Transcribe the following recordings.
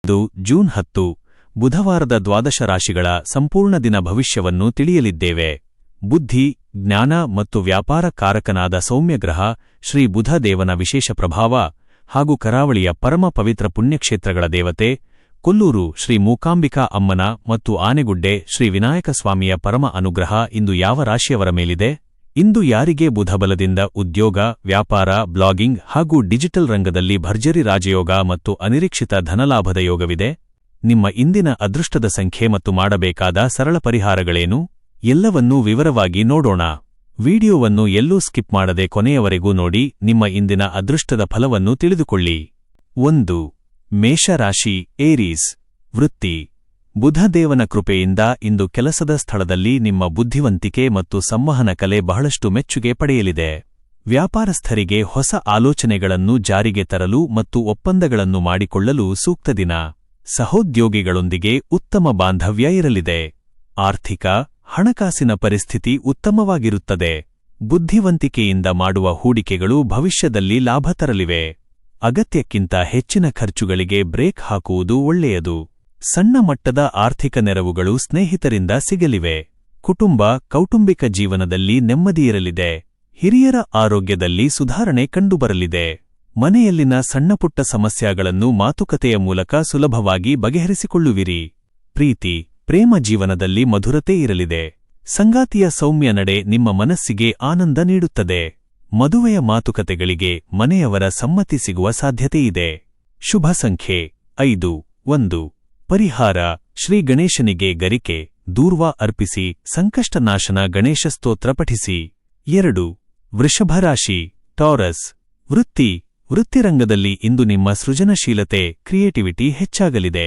ಇದು ಜೂನ್ 10 ಬುಧವಾರದ ದ್ವಾದಶ ರಾಶಿಗಳ ಸಂಪೂರ್ಣ ದಿನ ಭವಿಷ್ಯವನ್ನು ತಿಳಿಯಲಿದ್ದೇವೆ. ಬುದ್ಧಿ, ಜ್ಞಾನ ಮತ್ತು ವ್ಯಾಪಾರ ಕಾರಕನಾದ ಸೌಮ್ಯಗ್ರಹ ಶ್ರೀ ಬುಧ ದೇವನ ವಿಶೇಷ ಪ್ರಭಾವ ಹಾಗೂ ಕರಾವಳಿಯ ಪರಮ ಪವಿತ್ರ ಪುಣ್ಯಕ್ಷೇತ್ರಗಳ ದೇವತೆ ಕೊಲ್ಲೂರು ಶ್ರೀ ಮೂಕಾಂಬಿಕಾ ಅಮ್ಮನ ಮತ್ತು ಆನೆಗುಡ್ಡೆ ಶ್ರೀ ವಿನಾಯಕ ಸ್ವಾಮಿಯ ಪರಮ ಅನುಗ್ರಹ ಇಂದು ಯಾವ ರಾಶಿಯವರ ಮೇಲಿದೆ? ಇಂದು ಯಾರಿಗೆ ಬುಧಬಲದಿಂದ ಉದ್ಯೋಗ, ವ್ಯಾಪಾರ, ಬ್ಲಾಗಿಂಗ್ ಹಾಗೂ ಡಿಜಿಟಲ್ ರಂಗದಲ್ಲಿ ಭರ್ಜರಿ ರಾಜಯೋಗ ಮತ್ತು ಅನಿರೀಕ್ಷಿತ ಧನಲಾಭದ ಯೋಗವಿದೆ? ನಿಮ್ಮ ಇಂದಿನ ಅದೃಷ್ಟದ ಸಂಖ್ಯೆ ಮತ್ತು ಮಾಡಬೇಕಾದ ಸರಳ ಪರಿಹಾರಗಳೇನು? ಎಲ್ಲವನ್ನೂ ವಿವರವಾಗಿ ನೋಡೋಣ. ವಿಡಿಯೋವನ್ನು ಎಲ್ಲೂ ಸ್ಕಿಪ್ ಮಾಡದೆ ಕೊನೆಯವರೆಗೂ ನೋಡಿ ನಿಮ್ಮ ಇಂದಿನ ಅದೃಷ್ಟದ ಫಲವನ್ನು ತಿಳಿದುಕೊಳ್ಳಿ. 1. ಮೇಷರಾಶಿ, ಏರೀಸ್. ವೃತ್ತಿ. ಬುಧದೇವನ ಕೃಪೆಯಿಂದ ಇಂದು ಕೆಲಸದ ಸ್ಥಳದಲ್ಲಿ ನಿಮ್ಮ ಬುದ್ಧಿವಂತಿಕೆ ಮತ್ತು ಸಂವಹನ ಕಲೆ ಬಹಳಷ್ಟು ಮೆಚ್ಚುಗೆ ಪಡೆಯಲಿದೆ. ವ್ಯಾಪಾರಸ್ಥರಿಗೆ ಹೊಸ ಆಲೋಚನೆಗಳನ್ನು ಜಾರಿಗೆ ತರಲು ಮತ್ತು ಒಪ್ಪಂದಗಳನ್ನು ಮಾಡಿಕೊಳ್ಳಲು ಸೂಕ್ತ ದಿನ. ಸಹೋದ್ಯೋಗಿಗಳೊಂದಿಗೆ ಉತ್ತಮ ಬಾಂಧವ್ಯ ಇರಲಿದೆ. ಆರ್ಥಿಕ, ಹಣಕಾಸಿನ ಪರಿಸ್ಥಿತಿ ಉತ್ತಮವಾಗಿರುತ್ತದೆ. ಬುದ್ಧಿವಂತಿಕೆಯಿಂದ ಮಾಡುವ ಹೂಡಿಕೆಗಳು ಭವಿಷ್ಯದಲ್ಲಿ ಲಾಭ ತರಲಿವೆ. ಅಗತ್ಯಕ್ಕಿಂತ ಹೆಚ್ಚಿನ ಖರ್ಚುಗಳಿಗೆ ಬ್ರೇಕ್ ಹಾಕುವುದು ಒಳ್ಳೆಯದು. ಸಣ್ಣ ಮಟ್ಟದ ಆರ್ಥಿಕ ನೆರವುಗಳು ಸ್ನೇಹಿತರಿಂದ ಸಿಗಲಿವೆ. ಕುಟುಂಬ, ಕೌಟುಂಬಿಕ ಜೀವನದಲ್ಲಿ ನೆಮ್ಮದಿಯಿರಲಿದೆ. ಹಿರಿಯರ ಆರೋಗ್ಯದಲ್ಲಿ ಸುಧಾರಣೆ ಕಂಡುಬರಲಿದೆ. ಮನೆಯಲ್ಲಿನ ಸಣ್ಣಪುಟ್ಟ ಸಮಸ್ಯೆಗಳನ್ನು ಮಾತುಕತೆಯ ಮೂಲಕ ಸುಲಭವಾಗಿ ಬಗೆಹರಿಸಿಕೊಳ್ಳುವಿರಿ. ಪ್ರೀತಿ, ಪ್ರೇಮ ಜೀವನದಲ್ಲಿ ಮಧುರತೆ ಇರಲಿದೆ. ಸಂಗಾತಿಯ ಸೌಮ್ಯ ನಡೆ ನಿಮ್ಮ ಮನಸ್ಸಿಗೆ ಆನಂದ ನೀಡುತ್ತದೆ. ಮದುವೆಯ ಮಾತುಕತೆಗಳಿಗೆ ಮನೆಯವರ ಸಮ್ಮತಿ ಸಿಗುವ ಸಾಧ್ಯತೆಯಿದೆ. ಶುಭ ಸಂಖ್ಯೆ 5. 1. ಪರಿಹಾರ: ಶ್ರೀ ಗಣೇಶನಿಗೆ ಗರಿಕೆ, ದೂರ್ವಾ ಅರ್ಪಿಸಿ, ಸಂಕಷ್ಟನಾಶನ ಗಣೇಶ ಸ್ತೋತ್ರ ಪಠಿಸಿ. 2. ವೃಷಭರಾಶಿ, ಟಾರಸ್. ವೃತ್ತಿ. ವೃತ್ತಿರಂಗದಲ್ಲಿ ಇಂದು ನಿಮ್ಮ ಸೃಜನಶೀಲತೆ, ಕ್ರಿಯೇಟಿವಿಟಿ ಹೆಚ್ಚಾಗಲಿದೆ.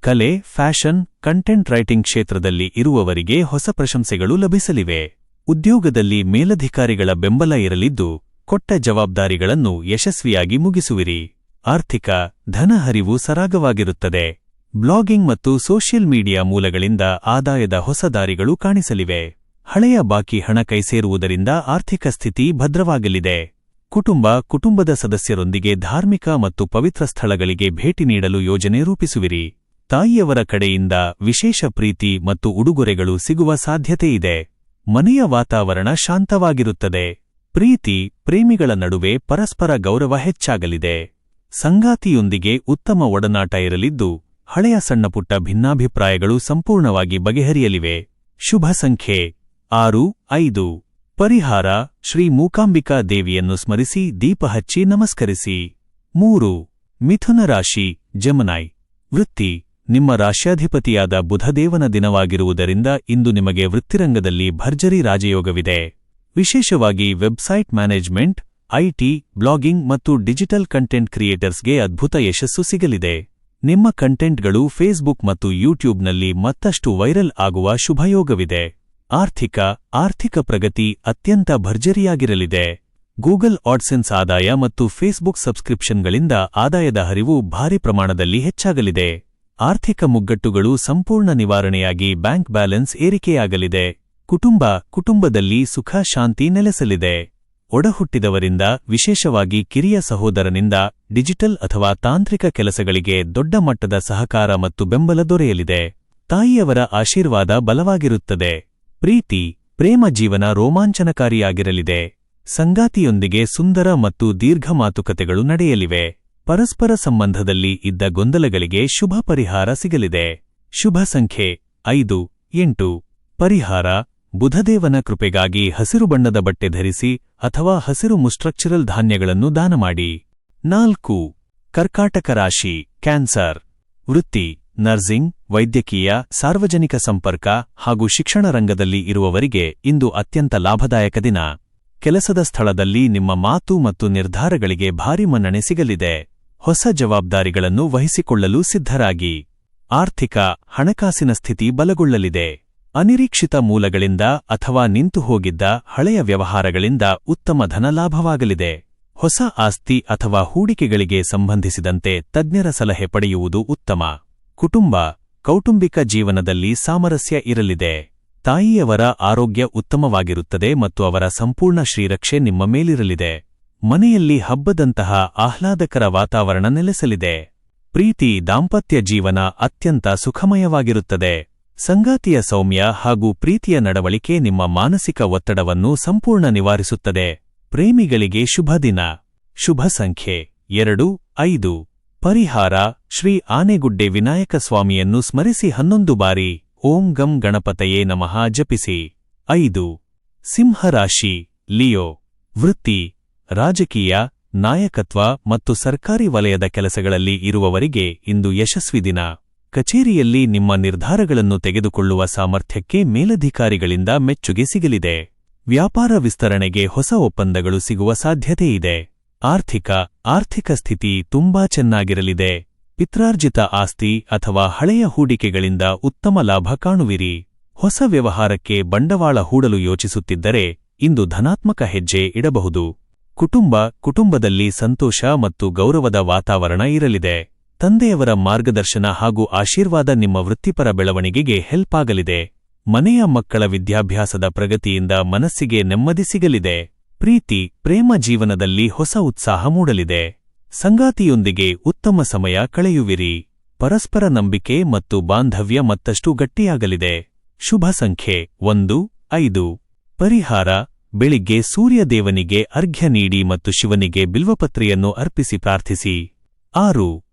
ಕಲೆ, ಫ್ಯಾಷನ್, ಕಂಟೆಂಟ್ ರೈಟಿಂಗ್ ಕ್ಷೇತ್ರದಲ್ಲಿ ಇರುವವರಿಗೆ ಹೊಸ ಪ್ರಶಂಸೆಗಳು ಲಭಿಸಲಿವೆ. ಉದ್ಯೋಗದಲ್ಲಿ ಮೇಲಧಿಕಾರಿಗಳ ಬೆಂಬಲ ಇರಲಿದ್ದು, ಕೊಟ್ಟ ಜವಾಬ್ದಾರಿಗಳನ್ನು ಯಶಸ್ವಿಯಾಗಿ ಮುಗಿಸುವಿರಿ. ಆರ್ಥಿಕ, ಧನ ಹರಿವು ಸರಾಗವಾಗಿರುತ್ತದೆ. ಬ್ಲಾಗಿಂಗ್ ಮತ್ತು ಸೋಷಿಯಲ್ ಮೀಡಿಯಾ ಮೂಲಗಳಿಂದ ಆದಾಯದ ಹೊಸ ದಾರಿಗಳು ಕಾಣಿಸಲಿವೆ. ಹಳೆಯ ಬಾಕಿ ಹಣ ಕೈಸೇರುವುದರಿಂದ ಆರ್ಥಿಕ ಸ್ಥಿತಿ ಭದ್ರವಾಗಲಿದೆ. ಕುಟುಂಬದ ಸದಸ್ಯರೊಂದಿಗೆ ಧಾರ್ಮಿಕ ಮತ್ತು ಪವಿತ್ರ ಸ್ಥಳಗಳಿಗೆ ಭೇಟಿ ನೀಡಲು ಯೋಜನೆ ರೂಪಿಸುವಿರಿ. ತಾಯಿಯವರ ಕಡೆಯಿಂದ ವಿಶೇಷ ಪ್ರೀತಿ ಮತ್ತು ಉಡುಗೊರೆಗಳು ಸಿಗುವ ಸಾಧ್ಯತೆಯಿದೆ. ಮನೆಯ ವಾತಾವರಣ ಶಾಂತವಾಗಿರುತ್ತದೆ. ಪ್ರೀತಿ, ಪ್ರೇಮಿಗಳ ನಡುವೆ ಪರಸ್ಪರ ಗೌರವ ಹೆಚ್ಚಾಗಲಿದೆ. ಸಂಗಾತಿಯೊಂದಿಗೆ ಉತ್ತಮ ಒಡನಾಟ ಇರಲಿದ್ದು, ಹಳೆಯ ಸಣ್ಣಪುಟ್ಟ ಭಿನ್ನಾಭಿಪ್ರಾಯಗಳು ಸಂಪೂರ್ಣವಾಗಿ ಬಗೆಹರಿಯಲಿವೆ. ಶುಭ ಸಂಖ್ಯೆ 6. 5. ಪರಿಹಾರ: ಶ್ರೀ ಮೂಕಾಂಬಿಕಾ ದೇವಿಯನ್ನು ಸ್ಮರಿಸಿ ದೀಪ ಹಚ್ಚಿ ನಮಸ್ಕರಿಸಿ. 3. ಮಿಥುನ ರಾಶಿ, ಜೆಮಿನೈ. ವೃತ್ತಿ. ನಿಮ್ಮ ರಾಶ್ಯಾಧಿಪತಿಯಾದ ಬುಧದೇವನ ದಿನವಾಗಿರುವುದರಿಂದ ಇಂದು ನಿಮಗೆ ವೃತ್ತಿರಂಗದಲ್ಲಿ ಭರ್ಜರಿ ರಾಜಯೋಗವಿದೆ. ವಿಶೇಷವಾಗಿ ವೆಬ್ಸೈಟ್ ಮ್ಯಾನೇಜ್ಮೆಂಟ್, ಐಟಿ, ಬ್ಲಾಗಿಂಗ್ ಮತ್ತು ಡಿಜಿಟಲ್ ಕಂಟೆಂಟ್ ಕ್ರಿಯೇಟರ್ಸ್ಗೆ ಅದ್ಭುತ ಯಶಸ್ಸು ಸಿಗಲಿದೆ. ನಿಮ್ಮ ಕಂಟೆಂಟ್ಗಳು ಫೇಸ್ಬುಕ್ ಮತ್ತು ಯೂಟ್ಯೂಬ್ನಲ್ಲಿ ಮತ್ತಷ್ಟು ವೈರಲ್ ಆಗುವ ಶುಭಯೋಗವಿದೆ. ಆರ್ಥಿಕ ಪ್ರಗತಿ ಅತ್ಯಂತ ಭರ್ಜರಿಯಾಗಿರಲಿದೆ. ಗೂಗಲ್ ಆಡ್ಸೆನ್ಸ್ ಆದಾಯ ಮತ್ತು ಫೇಸ್ಬುಕ್ ಸಬ್ಸ್ಕ್ರಿಪ್ಷನ್ಗಳಿಂದ ಆದಾಯದ ಹರಿವು ಭಾರಿ ಪ್ರಮಾಣದಲ್ಲಿ ಹೆಚ್ಚಾಗಲಿದೆ. ಆರ್ಥಿಕ ಮುಗ್ಗಟ್ಟುಗಳು ಸಂಪೂರ್ಣ ನಿವಾರಣೆಯಾಗಿ ಬ್ಯಾಂಕ್ ಬ್ಯಾಲೆನ್ಸ್ ಏರಿಕೆಯಾಗಲಿದೆ. ಕುಟುಂಬದಲ್ಲಿ ಸುಖ ಶಾಂತಿ ನೆಲೆಸಲಿದೆ. ಒಡಹುಟ್ಟಿದವರಿಂದ, ವಿಶೇಷವಾಗಿ ಕಿರಿಯ ಸಹೋದರನಿಂದ ಡಿಜಿಟಲ್ ಅಥವಾ ತಾಂತ್ರಿಕ ಕೆಲಸಗಳಿಗೆ ದೊಡ್ಡ ಮಟ್ಟದ ಸಹಕಾರ ಮತ್ತು ಬೆಂಬಲ ದೊರೆಯಲಿದೆ. ತಾಯಿಯವರ ಆಶೀರ್ವಾದ ಬಲವಾಗಿರುತ್ತದೆ. ಪ್ರೀತಿ, ಪ್ರೇಮ ಜೀವನ ರೋಮಾಂಚನಕಾರಿಯಾಗಿರಲಿದೆ. ಸಂಗಾತಿಯೊಂದಿಗೆ ಸುಂದರ ಮತ್ತು ದೀರ್ಘ ಮಾತುಕತೆಗಳು ನಡೆಯಲಿವೆ. ಪರಸ್ಪರ ಸಂಬಂಧದಲ್ಲಿ ಇದ್ದ ಗೊಂದಲಗಳಿಗೆ ಶುಭ ಪರಿಹಾರ ಸಿಗಲಿದೆ. ಶುಭ ಸಂಖ್ಯೆ 5. 8. ಪರಿಹಾರ: ಬುಧದೇವನ ಕೃಪೆಗಾಗಿ ಹಸಿರು ಬಣ್ಣದ ಬಟ್ಟೆ ಧರಿಸಿ ಅಥವಾ ಹಸಿರು ಮುಸ್ಟ್ರಕ್ಚರಲ್ ಧಾನ್ಯಗಳನ್ನು ದಾನ ಮಾಡಿ. 4. ಕರ್ಕಾಟಕ ರಾಶಿ, ಕ್ಯಾನ್ಸರ್. ವೃತ್ತಿ. ನರ್ಸಿಂಗ್, ವೈದ್ಯಕೀಯ, ಸಾರ್ವಜನಿಕ ಸಂಪರ್ಕ ಹಾಗೂ ಶಿಕ್ಷಣ ರಂಗದಲ್ಲಿ ಇರುವವರಿಗೆ ಇಂದು ಅತ್ಯಂತ ಲಾಭದಾಯಕ ದಿನ. ಕೆಲಸದ ಸ್ಥಳದಲ್ಲಿ ನಿಮ್ಮ ಮಾತು ಮತ್ತು ನಿರ್ಧಾರಗಳಿಗೆ ಭಾರಿ ಮನ್ನಣೆ ಸಿಗಲಿದೆ. ಹೊಸ ಜವಾಬ್ದಾರಿಗಳನ್ನು ವಹಿಸಿಕೊಳ್ಳಲು ಸಿದ್ಧರಾಗಿ. ಆರ್ಥಿಕ, ಹಣಕಾಸಿನ ಸ್ಥಿತಿ ಬಲಗೊಳ್ಳಲಿದೆ. ಅನಿರೀಕ್ಷಿತ ಮೂಲಗಳಿಂದ ಅಥವಾ ನಿಂತುಹೋಗಿದ್ದ ಹಳೆಯ ವ್ಯವಹಾರಗಳಿಂದ ಉತ್ತಮ ಧನ ಲಾಭವಾಗಲಿದೆ. ಹೊಸ ಆಸ್ತಿ ಅಥವಾ ಹೂಡಿಕೆಗಳಿಗೆ ಸಂಬಂಧಿಸಿದಂತೆ ತಜ್ಞರ ಸಲಹೆ ಪಡೆಯುವುದು ಉತ್ತಮ. ಕೌಟುಂಬಿಕ ಜೀವನದಲ್ಲಿ ಸಾಮರಸ್ಯ ಇರಲಿದೆ. ತಾಯಿಯವರ ಆರೋಗ್ಯ ಉತ್ತಮವಾಗಿರುತ್ತದೆ ಮತ್ತು ಅವರ ಸಂಪೂರ್ಣ ಶ್ರೀರಕ್ಷೆ ನಿಮ್ಮ ಮೇಲಿರಲಿದೆ. ಮನೆಯಲ್ಲಿ ಹಬ್ಬದಂತಹ ಆಹ್ಲಾದಕರ ವಾತಾವರಣ ನೆಲೆಸಲಿದೆ. ಪ್ರೀತಿ ದಾಂಪತ್ಯ ಜೀವನ ಅತ್ಯಂತ ಸುಖಮಯವಾಗಿರುತ್ತದೆ. ಸಂಗಾತಿಯ ಸೌಮ್ಯ ಹಾಗೂ ಪ್ರೀತಿಯ ನಡವಳಿಕೆ ನಿಮ್ಮ ಮಾನಸಿಕ ಒತ್ತಡವನ್ನು ಸಂಪೂರ್ಣ ನಿವಾರಿಸುತ್ತದೆ. ಪ್ರೇಮಿಗಳಿಗೆ ಶುಭ ದಿನ. ಶುಭ ಸಂಖ್ಯೆ 2, 5. ಪರಿಹಾರ: ಶ್ರೀ ಆನೆಗುಡ್ಡೆ ವಿನಾಯಕ ಸ್ವಾಮಿಯನ್ನು ಸ್ಮರಿಸಿ 11 ಬಾರಿ ಓಂ ಗಂ ಗಣಪತಯೇ ನಮಃ ಜಪಿಸಿ. 5. ಸಿಂಹರಾಶಿ, ಲಿಯೋ. ವೃತ್ತಿ: ರಾಜಕೀಯ, ನಾಯಕತ್ವ ಮತ್ತು ಸರ್ಕಾರಿ ವಲಯದ ಕೆಲಸಗಳಲ್ಲಿ ಇರುವವರಿಗೆ ಇಂದು ಯಶಸ್ವಿ ದಿನ. ಕಚೇರಿಯಲ್ಲಿ ನಿಮ್ಮ ನಿರ್ಧಾರಗಳನ್ನು ತೆಗೆದುಕೊಳ್ಳುವ ಸಾಮರ್ಥ್ಯಕ್ಕೆ ಮೇಲಧಿಕಾರಿಗಳಿಂದ ಮೆಚ್ಚುಗೆ ಸಿಗಲಿದೆ. ವ್ಯಾಪಾರ ವಿಸ್ತರಣೆಗೆ ಹೊಸ ಒಪ್ಪಂದಗಳು ಸಿಗುವ ಸಾಧ್ಯತೆಯಿದೆ. ಆರ್ಥಿಕ ಸ್ಥಿತಿ ತುಂಬಾ ಚೆನ್ನಾಗಿರಲಿದೆ. ಪಿತ್ರಾರ್ಜಿತ ಆಸ್ತಿ ಅಥವಾ ಹಳೆಯ ಹೂಡಿಕೆಗಳಿಂದ ಉತ್ತಮ ಲಾಭ ಕಾಣುವಿರಿ. ಹೊಸ ವ್ಯವಹಾರಕ್ಕೆ ಬಂಡವಾಳ ಹೂಡಲು ಯೋಚಿಸುತ್ತಿದ್ದರೆ ಇಂದು ಧನಾತ್ಮಕ ಹೆಜ್ಜೆ ಇಡಬಹುದು. ಕುಟುಂಬದಲ್ಲಿ ಸಂತೋಷ ಮತ್ತು ಗೌರವದ ವಾತಾವರಣ ಇರಲಿದೆ. ತಂದೆಯವರ ಮಾರ್ಗದರ್ಶನ ಹಾಗೂ ಆಶೀರ್ವಾದ ನಿಮ್ಮ ವೃತ್ತಿಪರ ಬೆಳವಣಿಗೆಗೆ ಹೆಲ್ಪ್ ಆಗಲಿದೆ. ಮನೆಯ ಮಕ್ಕಳ ವಿದ್ಯಾಭ್ಯಾಸದ ಪ್ರಗತಿಯಿಂದ ಮನಸ್ಸಿಗೆ ನೆಮ್ಮದಿ ಸಿಗಲಿದೆ. ಪ್ರೇಮ ಜೀವನದಲ್ಲಿ ಹೊಸ ಉತ್ಸಾಹ ಮೂಡಲಿದೆ. ಸಂಗಾತಿಯೊಂದಿಗೆ ಉತ್ತಮ ಸಮಯ ಕಳೆಯುವಿರಿ. ಪರಸ್ಪರ ನಂಬಿಕೆ ಮತ್ತು ಬಾಂಧವ್ಯ ಮತ್ತಷ್ಟು ಗಟ್ಟಿಯಾಗಲಿದೆ. ಶುಭ ಸಂಖ್ಯೆ 1, 5. ಪರಿಹಾರ: ಬೆಳಿಗ್ಗೆ ಸೂರ್ಯದೇವನಿಗೆ ಅರ್ಘ್ಯ ನೀಡಿ ಮತ್ತು ಶಿವನಿಗೆ ಬಿಲ್ವಪತ್ರೆಯನ್ನು ಅರ್ಪಿಸಿ ಪ್ರಾರ್ಥಿಸಿ. 6.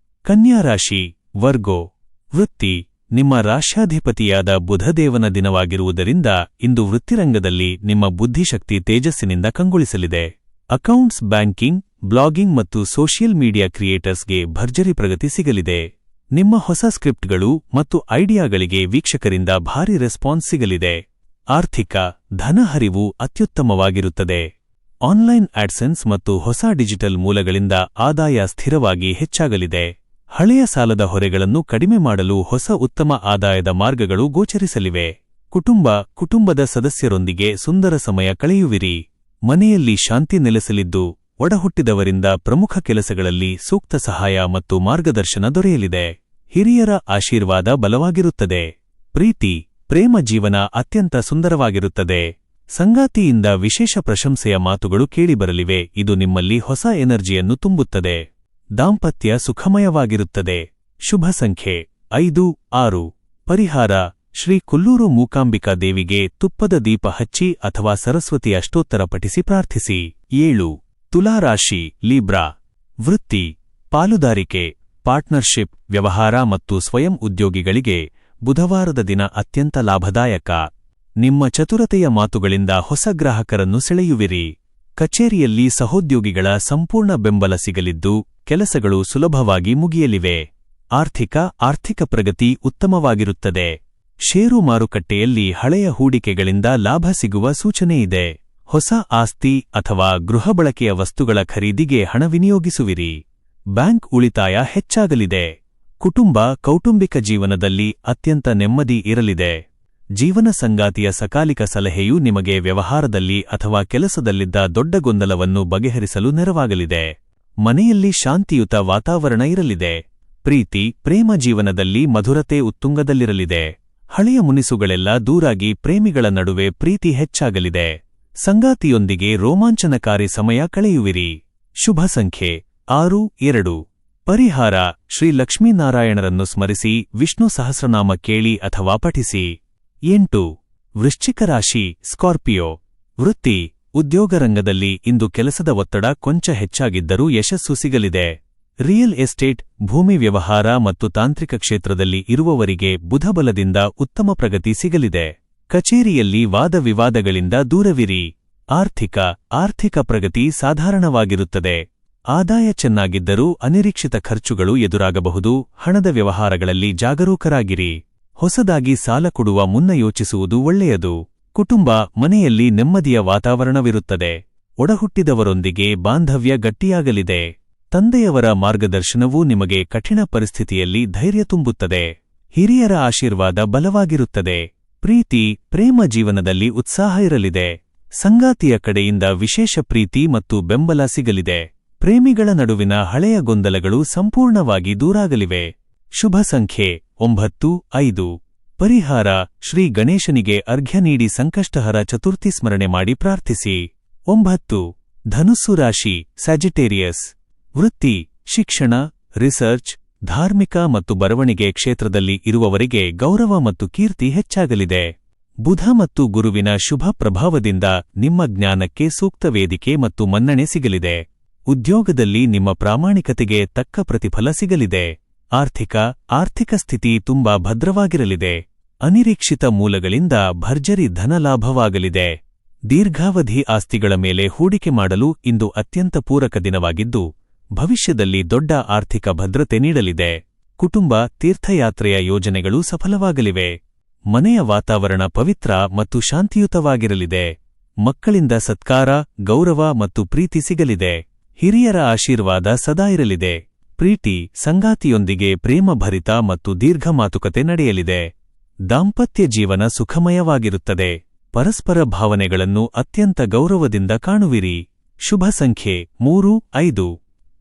ಕನ್ಯಾ ರಾಶಿ, ವರ್ಗೋ. ವೃತ್ತಿ: ನಿಮ್ಮ ರಾಶ್ಯಾಧಿಪತಿಯಾದ ಬುಧದೇವನ ದಿನವಾಗಿರುವುದರಿಂದ ಇಂದು ವೃತ್ತಿರಂಗದಲ್ಲಿ ನಿಮ್ಮ ಬುದ್ಧಿಶಕ್ತಿ ತೇಜಸ್ಸಿನಿಂದ ಕಂಗೊಳಿಸಲಿದೆ. ಅಕೌಂಟ್ಸ್, ಬ್ಯಾಂಕಿಂಗ್, ಬ್ಲಾಗಿಂಗ್ ಮತ್ತು ಸೋಷಿಯಲ್ ಮೀಡಿಯಾ ಕ್ರಿಯೇಟರ್ಸ್ಗೆ ಭರ್ಜರಿ ಪ್ರಗತಿ ಸಿಗಲಿದೆ. ನಿಮ್ಮ ಹೊಸ ಸ್ಕ್ರಿಪ್ಟ್ಗಳು ಮತ್ತು ಐಡಿಯಾಗಳಿಗೆ ವೀಕ್ಷಕರಿಂದ ಭಾರಿ ರೆಸ್ಪಾನ್ಸ್ ಸಿಗಲಿದೆ. ಧನಹರಿವು ಅತ್ಯುತ್ತಮವಾಗಿರುತ್ತದೆ. ಆನ್ಲೈನ್ ಆಡ್ಸೆನ್ಸ್ ಮತ್ತು ಹೊಸ ಡಿಜಿಟಲ್ ಮೂಲಗಳಿಂದ ಆದಾಯ ಸ್ಥಿರವಾಗಿ ಹೆಚ್ಚಾಗಲಿದೆ. ಹಳೆಯ ಹೊರೆಗಳನ್ನು ಕಡಿಮೆ ಮಾಡಲು ಹೊಸ ಉತ್ತಮ ಆದಾಯದ ಮಾರ್ಗಗಳು ಗೋಚರಿಸಲಿವೆ. ಕುಟುಂಬದ ಸದಸ್ಯರೊಂದಿಗೆ ಸುಂದರ ಸಮಯ ಕಳೆಯುವಿರಿ. ಮನೆಯಲ್ಲಿ ಶಾಂತಿ ನೆಲೆಸಲಿದ್ದು, ಒಡಹುಟ್ಟಿದವರಿಂದ ಪ್ರಮುಖ ಕೆಲಸಗಳಲ್ಲಿ ಸೂಕ್ತ ಸಹಾಯ ಮತ್ತು ಮಾರ್ಗದರ್ಶನ ದೊರೆಯಲಿದೆ. ಹಿರಿಯರ ಆಶೀರ್ವಾದ ಬಲವಾಗಿರುತ್ತದೆ. ಪ್ರೇಮ ಜೀವನ ಅತ್ಯಂತ ಸುಂದರವಾಗಿರುತ್ತದೆ. ಸಂಗಾತಿಯಿಂದ ವಿಶೇಷ ಪ್ರಶಂಸೆಯ ಮಾತುಗಳು ಕೇಳಿಬರಲಿವೆ. ಇದು ನಿಮ್ಮಲ್ಲಿ ಹೊಸ ಎನರ್ಜಿಯನ್ನು ತುಂಬುತ್ತದೆ. ದಾಂಪತ್ಯ ಸುಖಮಯವಾಗಿರುತ್ತದೆ. ಶುಭ ಸಂಖ್ಯೆ 5, 6. ಪರಿಹಾರ: ಶ್ರೀ ಕೊಲ್ಲೂರು ಮೂಕಾಂಬಿಕಾ ದೇವಿಗೆ ತುಪ್ಪದ ದೀಪ ಹಚ್ಚಿ ಅಥವಾ ಸರಸ್ವತಿ ಅಷ್ಟೋತ್ತರ ಪಠಿಸಿ ಪ್ರಾರ್ಥಿಸಿ. 7. ತುಲಾರಾಶಿ, ಲೀಬ್ರಾ. ವೃತ್ತಿ: ಪಾಲುದಾರಿಕೆ, ಪಾರ್ಟ್ನರ್ಶಿಪ್, ವ್ಯವಹಾರ ಮತ್ತು ಸ್ವಯಂ ಉದ್ಯೋಗಿಗಳಿಗೆ ಬುಧವಾರದ ದಿನ ಅತ್ಯಂತ ಲಾಭದಾಯಕ. ನಿಮ್ಮ ಚತುರತೆಯ ಮಾತುಗಳಿಂದ ಹೊಸ ಗ್ರಾಹಕರನ್ನು ಸೆಳೆಯುವಿರಿ. ಕಚೇರಿಯಲ್ಲಿ ಸಹೋದ್ಯೋಗಿಗಳ ಸಂಪೂರ್ಣ ಬೆಂಬಲ ಸಿಗಲಿದ್ದು, ಕೆಲಸಗಳು ಸುಲಭವಾಗಿ ಮುಗಿಯಲಿವೆ. ಆರ್ಥಿಕ ಪ್ರಗತಿ ಉತ್ತಮವಾಗಿರುತ್ತದೆ. ಷೇರು ಮಾರುಕಟ್ಟೆಯಲ್ಲಿ ಹಳೆಯ ಹೂಡಿಕೆಗಳಿಂದ ಲಾಭ ಸಿಗುವ ಸೂಚನೆಯಿದೆ. ಹೊಸ ಆಸ್ತಿ ಅಥವಾ ಗೃಹ ಬಳಕೆಯ ವಸ್ತುಗಳ ಖರೀದಿಗೆ ಹಣ ವಿನಿಯೋಗಿಸುವಿರಿ. ಬ್ಯಾಂಕ್ ಉಳಿತಾಯ ಹೆಚ್ಚಾಗಲಿದೆ. ಕೌಟುಂಬಿಕ ಜೀವನದಲ್ಲಿ ಅತ್ಯಂತ ನೆಮ್ಮದಿ ಇರಲಿದೆ. ಜೀವನ ಸಂಗಾತಿಯ ಸಕಾಲಿಕ ಸಲಹೆಯು ನಿಮಗೆ ವ್ಯವಹಾರದಲ್ಲಿ ಅಥವಾ ಕೆಲಸದಲ್ಲಿದ್ದ ದೊಡ್ಡ ಗೊಂದಲವನ್ನು ಬಗೆಹರಿಸಲು ನೆರವಾಗಲಿದೆ. ಮನೆಯಲ್ಲಿ ಶಾಂತಿಯುತ ವಾತಾವರಣ ಇರಲಿದೆ. ಪ್ರೇಮ ಜೀವನದಲ್ಲಿ ಮಧುರತೆ ಉತ್ತುಂಗದಲ್ಲಿರಲಿದೆ. ಹಳೆಯ ಮುನಿಸುಗಳೆಲ್ಲ ದೂರಾಗಿ ಪ್ರೇಮಿಗಳ ನಡುವೆ ಪ್ರೀತಿ ಹೆಚ್ಚಾಗಲಿದೆ. ಸಂಗಾತಿಯೊಂದಿಗೆ ರೋಮಾಂಚನಕಾರಿ ಸಮಯ ಕಳೆಯುವಿರಿ. ಶುಭ ಸಂಖ್ಯೆ 6, 2. ಪರಿಹಾರ: ಶ್ರೀ ಲಕ್ಷ್ಮೀನಾರಾಯಣರನ್ನು ಸ್ಮರಿಸಿ ವಿಷ್ಣು ಸಹಸ್ರನಾಮ ಕೇಳಿ ಅಥವಾ ಪಠಿಸಿ. 8. ವೃಶ್ಚಿಕ ರಾಶಿ, ಸ್ಕಾರ್ಪಿಯೋ. ವೃತ್ತಿ: ಉದ್ಯೋಗರಂಗದಲ್ಲಿ ಇಂದು ಕೆಲಸದ ಒತ್ತಡ ಕೊಂಚ ಹೆಚ್ಚಾಗಿದ್ದರೂ ಯಶಸ್ಸು ಸಿಗಲಿದೆ. ರಿಯಲ್ ಎಸ್ಟೇಟ್, ಭೂಮಿ ವ್ಯವಹಾರ ಮತ್ತು ತಾಂತ್ರಿಕ ಕ್ಷೇತ್ರದಲ್ಲಿ ಇರುವವರಿಗೆ ಬುಧಬಲದಿಂದ ಉತ್ತಮ ಪ್ರಗತಿ ಸಿಗಲಿದೆ. ಕಚೇರಿಯಲ್ಲಿ ವಾದವಿವಾದಗಳಿಂದ ದೂರವಿರಿ. ಆರ್ಥಿಕ ಪ್ರಗತಿ ಸಾಧಾರಣವಾಗಿರುತ್ತದೆ. ಆದಾಯ ಚೆನ್ನಾಗಿದ್ದರೂ ಅನಿರೀಕ್ಷಿತ ಖರ್ಚುಗಳು ಎದುರಾಗಬಹುದು. ಹಣದ ವ್ಯವಹಾರಗಳಲ್ಲಿ ಜಾಗರೂಕರಾಗಿರಿ. ಹೊಸದಾಗಿ ಸಾಲ ಕೊಡುವ ಮುನ್ನ ಯೋಚಿಸುವುದು ಒಳ್ಳೆಯದು. ಮನೆಯಲ್ಲಿ ನೆಮ್ಮದಿಯ ವಾತಾವರಣವಿರುತ್ತದೆ. ಒಡಹುಟ್ಟಿದವರೊಂದಿಗೆ ಬಾಂಧವ್ಯ ಗಟ್ಟಿಯಾಗಲಿದೆ. ತಂದೆಯವರ ಮಾರ್ಗದರ್ಶನವೂ ನಿಮಗೆ ಕಠಿಣ ಪರಿಸ್ಥಿತಿಯಲ್ಲಿ ಧೈರ್ಯ ತುಂಬುತ್ತದೆ. ಹಿರಿಯರ ಆಶೀರ್ವಾದ ಬಲವಾಗಿರುತ್ತದೆ. ಪ್ರೇಮ ಜೀವನದಲ್ಲಿ ಉತ್ಸಾಹ ಇರಲಿದೆ. ಸಂಗಾತಿಯ ಕಡೆಯಿಂದ ವಿಶೇಷ ಪ್ರೀತಿ ಮತ್ತು ಬೆಂಬಲ ಸಿಗಲಿದೆ. ಪ್ರೇಮಿಗಳ ನಡುವಿನ ಹಳೆಯ ಗೊಂದಲಗಳು ಸಂಪೂರ್ಣವಾಗಿ ದೂರಾಗಲಿವೆ. ಶುಭ ಸಂಖ್ಯೆ 9, 5. ಪರಿಹಾರ: ಶ್ರೀ ಗಣೇಶನಿಗೆ ಅರ್ಘ್ಯ ನೀಡಿ ಸಂಕಷ್ಟಹರ ಚತುರ್ಥಿ ಸ್ಮರಣೆ ಮಾಡಿ ಪ್ರಾರ್ಥಿಸಿ. 9. ಧನುಸ್ಸು ರಾಶಿ, ಸ್ಯಾಜಿಟೇರಿಯಸ್. ವೃತ್ತಿ: ಶಿಕ್ಷಣ, ರಿಸರ್ಚ್, ಧಾರ್ಮಿಕ ಮತ್ತು ಬರವಣಿಗೆ ಕ್ಷೇತ್ರದಲ್ಲಿ ಇರುವವರಿಗೆ ಗೌರವ ಮತ್ತು ಕೀರ್ತಿ ಹೆಚ್ಚಾಗಲಿದೆ. ಬುಧ ಮತ್ತು ಗುರುವಿನ ಶುಭ ಪ್ರಭಾವದಿಂದ ನಿಮ್ಮ ಜ್ಞಾನಕ್ಕೆ ಸೂಕ್ತ ವೇದಿಕೆ ಮತ್ತು ಮನ್ನಣೆ ಸಿಗಲಿದೆ. ಉದ್ಯೋಗದಲ್ಲಿ ನಿಮ್ಮ ಪ್ರಾಮಾಣಿಕತೆಗೆ ತಕ್ಕ ಪ್ರತಿಫಲ ಸಿಗಲಿದೆ. ಆರ್ಥಿಕ ಸ್ಥಿತಿ ತುಂಬಾ ಭದ್ರವಾಗಿರಲಿದೆ. ಅನಿರೀಕ್ಷಿತ ಮೂಲಗಳಿಂದ ಭರ್ಜರಿ ಧನಲಾಭವಾಗಲಿದೆ. ದೀರ್ಘಾವಧಿ ಆಸ್ತಿಗಳ ಮೇಲೆ ಹೂಡಿಕೆ ಮಾಡಲು ಇಂದು ಅತ್ಯಂತ ಪೂರಕ ದಿನವಾಗಿದ್ದು, ಭವಿಷ್ಯದಲ್ಲಿ ದೊಡ್ಡ ಆರ್ಥಿಕ ಭದ್ರತೆ ನೀಡಲಿದೆ. ಕುಟುಂಬ ತೀರ್ಥಯಾತ್ರೆಯ ಯೋಜನೆಗಳು ಸಫಲವಾಗಲಿವೆ. ಮನೆಯ ವಾತಾವರಣ ಪವಿತ್ರ ಮತ್ತು ಶಾಂತಿಯುತವಾಗಿರಲಿದೆ. ಮಕ್ಕಳಿಂದ ಸತ್ಕಾರ, ಗೌರವ ಮತ್ತು ಪ್ರೀತಿ ಸಿಗಲಿದೆ. ಹಿರಿಯರ ಆಶೀರ್ವಾದ ಸದಾ ಇರಲಿದೆ. ಪ್ರೀತಿ, ಸಂಗಾತಿಯೊಂದಿಗೆ ಪ್ರೇಮಭರಿತ ಮತ್ತು ದೀರ್ಘ ಮಾತುಕತೆ ನಡೆಯಲಿದೆ. ದಾಂಪತ್ಯ ಜೀವನ ಸುಖಮಯವಾಗಿರುತ್ತದೆ. ಪರಸ್ಪರ ಭಾವನೆಗಳನ್ನು ಅತ್ಯಂತ ಗೌರವದಿಂದ ಕಾಣುವಿರಿ. ಶುಭ ಸಂಖ್ಯೆ 3, 5.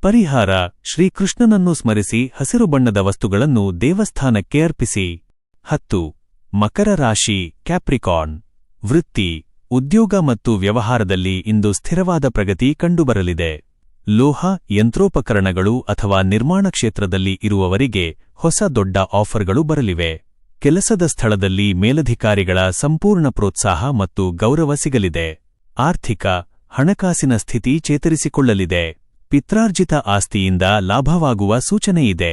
ಪರಿಹಾರ: ಶ್ರೀಕೃಷ್ಣನನ್ನು ಸ್ಮರಿಸಿ ಹಸಿರು ಬಣ್ಣದ ವಸ್ತುಗಳನ್ನು ದೇವಸ್ಥಾನಕ್ಕೆ ಅರ್ಪಿಸಿ. 10. ಮಕರ ರಾಶಿ ಕ್ಯಾಪ್ರಿಕಾರ್ನ್. ವೃತ್ತಿ, ಉದ್ಯೋಗ ಮತ್ತು ವ್ಯವಹಾರದಲ್ಲಿ ಇಂದು ಸ್ಥಿರವಾದ ಪ್ರಗತಿ ಕಂಡುಬರಲಿದೆ. ಲೋಹ, ಯಂತ್ರೋಪಕರಣಗಳು ಅಥವಾ ನಿರ್ಮಾಣ ಕ್ಷೇತ್ರದಲ್ಲಿ ಇರುವವರಿಗೆ ಹೊಸ ದೊಡ್ಡ ಆಫರ್ಗಳು ಬರಲಿವೆ. ಕೆಲಸದ ಸ್ಥಳದಲ್ಲಿ ಮೇಲಧಿಕಾರಿಗಳ ಸಂಪೂರ್ಣ ಪ್ರೋತ್ಸಾಹ ಮತ್ತು ಗೌರವ ಸಿಗಲಿದೆ. ಹಣಕಾಸಿನ ಸ್ಥಿತಿ ಚೇತರಿಸಿಕೊಳ್ಳಲಿದೆ. ಪಿತ್ರಾರ್ಜಿತ ಆಸ್ತಿಯಿಂದ ಲಾಭವಾಗುವ ಸೂಚನೆಯಿದೆ.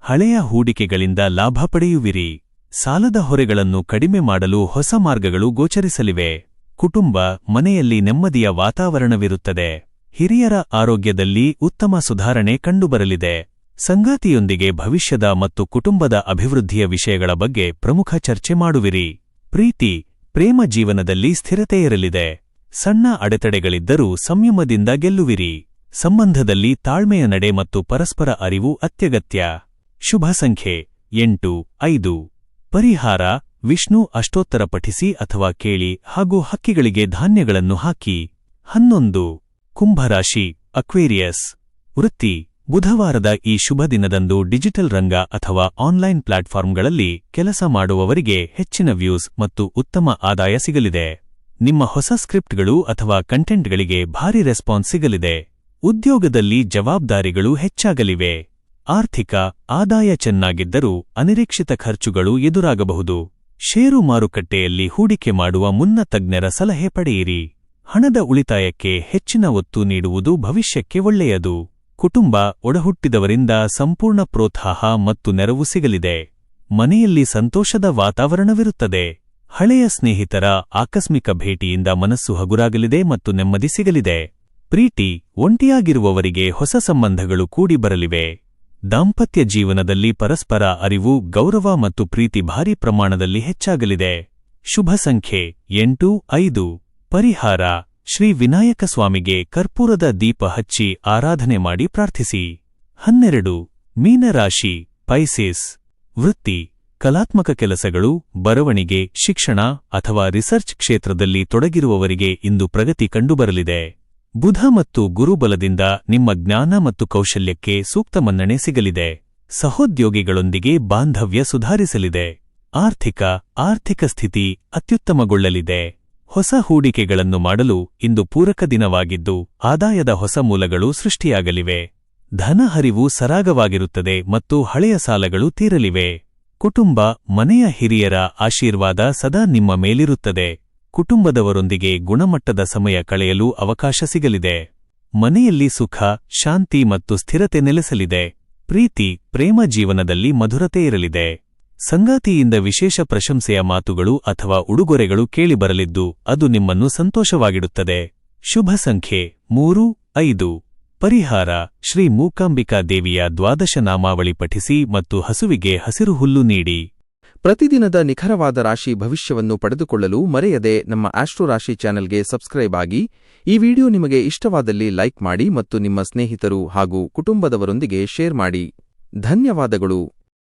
ಹಳೆಯ ಹೂಡಿಕೆಗಳಿಂದ ಲಾಭ ಪಡೆಯುವಿರಿ. ಸಾಲದ ಹೊರೆಗಳನ್ನು ಕಡಿಮೆ ಮಾಡಲು ಹೊಸ ಮಾರ್ಗಗಳು ಗೋಚರಿಸಲಿವೆ. ಕುಟುಂಬ, ಮನೆಯಲ್ಲಿ ನೆಮ್ಮದಿಯ ವಾತಾವರಣವಿರುತ್ತದೆ. ಹಿರಿಯರ ಆರೋಗ್ಯದಲ್ಲಿ ಉತ್ತಮ ಸುಧಾರಣೆ ಕಂಡುಬರಲಿದೆ. ಸಂಗಾತಿಯೊಂದಿಗೆ ಭವಿಷ್ಯದ ಮತ್ತು ಕುಟುಂಬದ ಅಭಿವೃದ್ಧಿಯ ವಿಷಯಗಳ ಬಗ್ಗೆ ಪ್ರಮುಖ ಚರ್ಚೆ ಮಾಡುವಿರಿ. ಪ್ರೇಮ ಜೀವನದಲ್ಲಿ ಸ್ಥಿರತೆ ಇರಲಿದೆ. ಸಣ್ಣ ಅಡೆತಡೆಗಳಿದ್ದರೂ ಸಂಯಮದಿಂದ ಗೆಲ್ಲುವಿರಿ. ಸಂಬಂಧದಲ್ಲಿ ತಾಳ್ಮೆಯ ನಡೆ ಮತ್ತು ಪರಸ್ಪರ ಅರಿವು ಅತ್ಯಗತ್ಯ. ಶುಭ ಸಂಖ್ಯೆ 8, 5. ಪರಿಹಾರ: ವಿಷ್ಣು ಅಷ್ಟೋತ್ತರ ಪಠಿಸಿ ಅಥವಾ ಕೇಳಿ ಹಾಗೂ ಹಕ್ಕಿಗಳಿಗೆ ಧಾನ್ಯಗಳನ್ನು ಹಾಕಿ. 11. ಕುಂಭರಾಶಿ ಅಕ್ವೇರಿಯಸ್. ವೃತ್ತಿ, ಬುಧವಾರದ ಈ ಶುಭ ದಿನದಂದು ಡಿಜಿಟಲ್ ರಂಗ ಅಥವಾ ಆನ್ಲೈನ್ ಪ್ಲಾಟ್ಫಾರ್ಮ್ಗಳಲ್ಲಿ ಕೆಲಸ ಮಾಡುವವರಿಗೆ ಹೆಚ್ಚಿನ ವ್ಯೂಸ್ ಮತ್ತು ಉತ್ತಮ ಆದಾಯ ಸಿಗಲಿದೆ. ನಿಮ್ಮ ಹೊಸ ಸ್ಕ್ರಿಪ್ಟ್ಗಳು ಅಥವಾ ಕಂಟೆಂಟ್ಗಳಿಗೆ ಭಾರಿ ರೆಸ್ಪಾನ್ಸ್ ಸಿಗಲಿದೆ. ಉದ್ಯೋಗದಲ್ಲಿ ಜವಾಬ್ದಾರಿಗಳು ಹೆಚ್ಚಾಗಲಿವೆ. ಆದಾಯ ಚೆನ್ನಾಗಿದ್ದರೂ ಅನಿರೀಕ್ಷಿತ ಖರ್ಚುಗಳು ಎದುರಾಗಬಹುದು. ಷೇರು ಮಾರುಕಟ್ಟೆಯಲ್ಲಿ ಹೂಡಿಕೆ ಮಾಡುವ ಮುನ್ನ ತಜ್ಞರ ಸಲಹೆ ಪಡೆಯಿರಿ. ಹಣದ ಉಳಿತಾಯಕ್ಕೆ ಹೆಚ್ಚಿನ ಒತ್ತು ನೀಡುವುದು ಭವಿಷ್ಯಕ್ಕೆ ಒಳ್ಳೆಯದು. ಕುಟುಂಬ, ಒಡಹುಟ್ಟಿದವರಿಂದ ಸಂಪೂರ್ಣ ಪ್ರೋತ್ಸಾಹ ಮತ್ತು ನೆರವು ಸಿಗಲಿದೆ. ಮನೆಯಲ್ಲಿ ಸಂತೋಷದ ವಾತಾವರಣವಿರುತ್ತದೆ. ಹಳೆಯ ಸ್ನೇಹಿತರ ಆಕಸ್ಮಿಕ ಭೇಟಿಯಿಂದ ಮನಸ್ಸು ಹಗುರಾಗಲಿದೆ ಮತ್ತು ನೆಮ್ಮದಿ ಸಿಗಲಿದೆ. ಒಂಟಿಯಾಗಿರುವವರಿಗೆ ಹೊಸ ಸಂಬಂಧಗಳು ಕೂಡಿ ಬರಲಿವೆ. ದಾಂಪತ್ಯ ಜೀವನದಲ್ಲಿ ಪರಸ್ಪರ ಅರಿವು, ಗೌರವ ಮತ್ತು ಪ್ರೀತಿ ಭಾರೀ ಪ್ರಮಾಣದಲ್ಲಿ ಹೆಚ್ಚಾಗಲಿದೆ. ಶುಭ ಸಂಖ್ಯೆ 8, 5. ಪರಿಹಾರ: ಶ್ರೀ ವಿನಾಯಕ ಸ್ವಾಮಿಗೆ ಕರ್ಪೂರದ ದೀಪ ಹಚ್ಚಿ ಆರಾಧನೆ ಮಾಡಿ ಪ್ರಾರ್ಥಿಸಿ. 12. ಮೀನರಾಶಿ ಪೈಸಿಸ್. ವೃತ್ತಿ, ಕಲಾತ್ಮಕ ಕೆಲಸಗಳು, ಬರವಣಿಗೆ, ಶಿಕ್ಷಣ ಅಥವಾ ರಿಸರ್ಚ್ ಕ್ಷೇತ್ರದಲ್ಲಿ ತೊಡಗಿರುವವರಿಗೆ ಇಂದು ಪ್ರಗತಿ ಕಂಡುಬರಲಿದೆ. ಬುಧ ಮತ್ತು ಗುರುಬಲದಿಂದ ನಿಮ್ಮ ಜ್ಞಾನ ಮತ್ತು ಕೌಶಲ್ಯಕ್ಕೆ ಸೂಕ್ತ ಮನ್ನಣೆ ಸಿಗಲಿದೆ. ಸಹೋದ್ಯೋಗಿಗಳೊಂದಿಗೆ ಬಾಂಧವ್ಯ ಸುಧಾರಿಸಲಿದೆ. ಆರ್ಥಿಕ ಸ್ಥಿತಿ ಅತ್ಯುತ್ತಮಗೊಳ್ಳಲಿದೆ. ಹೊಸ ಹೂಡಿಕೆಗಳನ್ನು ಮಾಡಲು ಇಂದು ಪೂರಕ ದಿನವಾಗಿದ್ದು, ಆದಾಯದ ಹೊಸ ಮೂಲಗಳು ಸೃಷ್ಟಿಯಾಗಲಿವೆ. ಧನ ಹರಿವು ಸರಾಗವಾಗಿರುತ್ತದೆ ಮತ್ತು ಹಳೆಯ ಸಾಲಗಳು ತೀರಲಿವೆ. ಕುಟುಂಬ, ಮನೆಯ ಹಿರಿಯರ ಆಶೀರ್ವಾದ ಸದಾ ನಿಮ್ಮ ಮೇಲಿರುತ್ತದೆ. ಕುಟುಂಬದವರೊಂದಿಗೆ ಗುಣಮಟ್ಟದ ಸಮಯ ಕಳೆಯಲು ಅವಕಾಶ ಸಿಗಲಿದೆ. ಮನೆಯಲ್ಲಿ ಸುಖ, ಶಾಂತಿ ಮತ್ತು ಸ್ಥಿರತೆ ನೆಲೆಸಲಿದೆ. ಪ್ರೇಮ ಜೀವನದಲ್ಲಿ ಮಧುರತೆ ಇರಲಿದೆ. ಸಂಗಾತಿಯಿಂದ ವಿಶೇಷ ಪ್ರಶಂಸೆಯ ಮಾತುಗಳು ಅಥವಾ ಉಡುಗೊರೆಗಳು ಕೇಳಿಬರಲಿದ್ದು, ಅದು ನಿಮ್ಮನ್ನು ಸಂತೋಷವಾಗಿಡುತ್ತದೆ. ಶುಭ ಸಂಖ್ಯೆ 3, 5. ಪರಿಹಾರ: ಶ್ರೀ ಮೂಕಾಂಬಿಕಾ ದೇವಿಯ ದ್ವಾದಶ ನಾಮಾವಳಿ ಪಠಿಸಿ ಮತ್ತು ಹಸುವಿಗೆ ಹಸಿರು ಹುಲ್ಲು ನೀಡಿ. ಪ್ರತಿದಿನದ ನಿಖರವಾದ ರಾಶಿ ಭವಿಷ್ಯವನ್ನು ಪಡೆದುಕೊಳ್ಳಲು ಮರೆಯದೆ ನಮ್ಮ ಆಸ್ಟ್ರೋ ರಾಶಿ ಚಾನೆಲ್ಗೆ ಸಬ್ಸ್ಕ್ರೈಬ್ ಆಗಿ. ಈ ವಿಡಿಯೋ ನಿಮಗೆ ಇಷ್ಟವಾದಲ್ಲಿ ಲೈಕ್ ಮಾಡಿ ಮತ್ತು ನಿಮ್ಮ ಸ್ನೇಹಿತರು ಹಾಗೂ ಕುಟುಂಬದವರೊಂದಿಗೆ ಶೇರ್ ಮಾಡಿ. ಧನ್ಯವಾದಗಳು.